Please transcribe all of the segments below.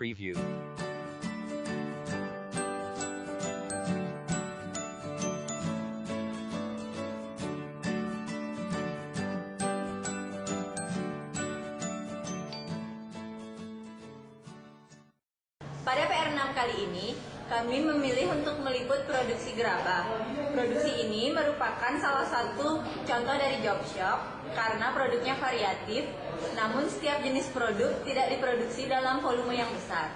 Preview. Pada PR6 kali ini, kami memilih untuk meliput produksi gerabah. Produksi ini merupakan salah satu contoh dari job shop karena produknya variatif, namun setiap jenis produk tidak diproduksi dalam volume yang besar.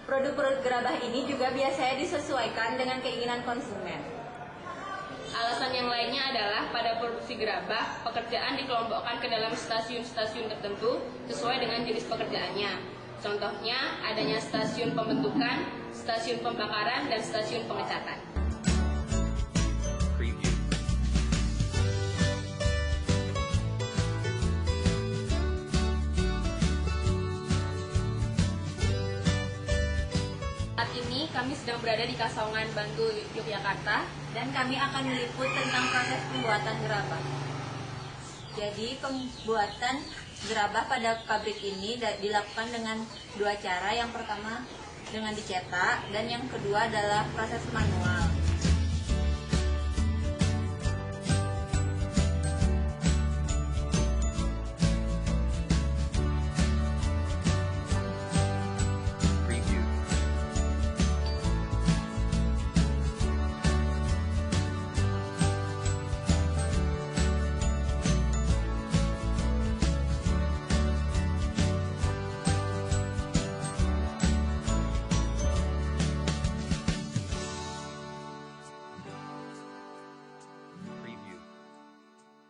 Produk-produk gerabah ini juga biasanya disesuaikan dengan keinginan konsumen. Alasan yang lainnya adalah pada produksi gerabah, pekerjaan dikelompokkan ke dalam stasiun-stasiun tertentu sesuai dengan jenis pekerjaannya. Contohnya adanya stasiun pembentukan, stasiun pembakaran, dan stasiun pengecatan. Preview. Saat ini kami sedang berada di Kasongan, Bantul, Yogyakarta. Dan kami akan meliput tentang proses pembuatan gerabah. Jadi pembuatan gerabah pada pabrik ini dilakukan dengan dua cara. Yang pertama dengan dicetak dan yang kedua adalah proses manual. Preview. Preview. Preview.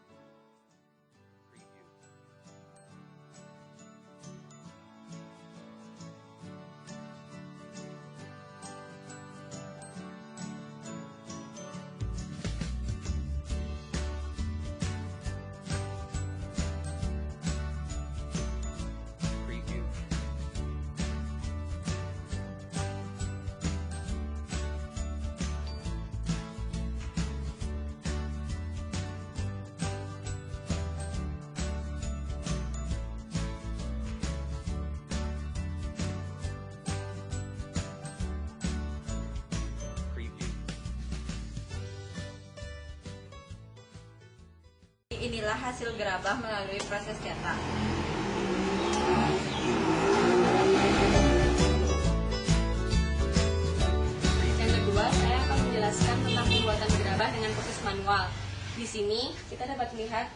Preview. Preview. Inilah hasil gerabah melalui proses cetak. Yang kedua, saya akan menjelaskan tentang pembuatan gerabah dengan proses manual. Di sini kita dapat melihat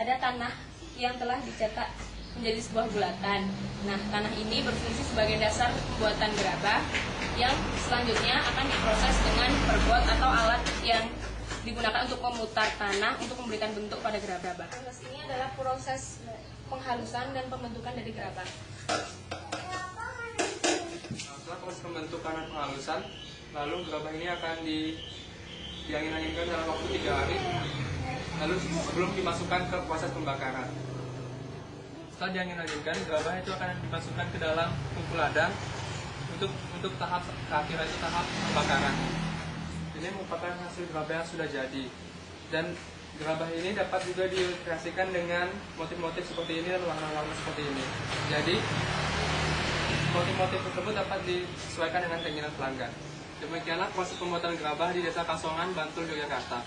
ada tanah yang telah dicetak menjadi sebuah bulatan. Nah, tanah ini berfungsi sebagai dasar pembuatan gerabah yang selanjutnya akan diproses dengan perbot atau alat yang digunakan untuk memutar tanah untuk memberikan bentuk pada gerabah. Proses ini adalah proses penghalusan dan pembentukan dari gerabah. Setelah proses pembentukan dan penghalusan, lalu gerabah ini akan diangin-anginkan dalam waktu 3 hari, lalu sebelum dimasukkan ke proses pembakaran. Setelah diangin-anginkan, gerabah itu akan dimasukkan ke dalam tungku ladang untuk tahap terakhir, itu tahap pembakaran. Ini merupakan hasil gerabah yang sudah jadi, dan gerabah ini dapat juga dikreasikan dengan motif-motif seperti ini dan warna-warna seperti ini. Jadi motif-motif tersebut dapat disesuaikan dengan keinginan pelanggan. Demikianlah proses pembuatan gerabah di Desa Kasongan, Bantul, Yogyakarta.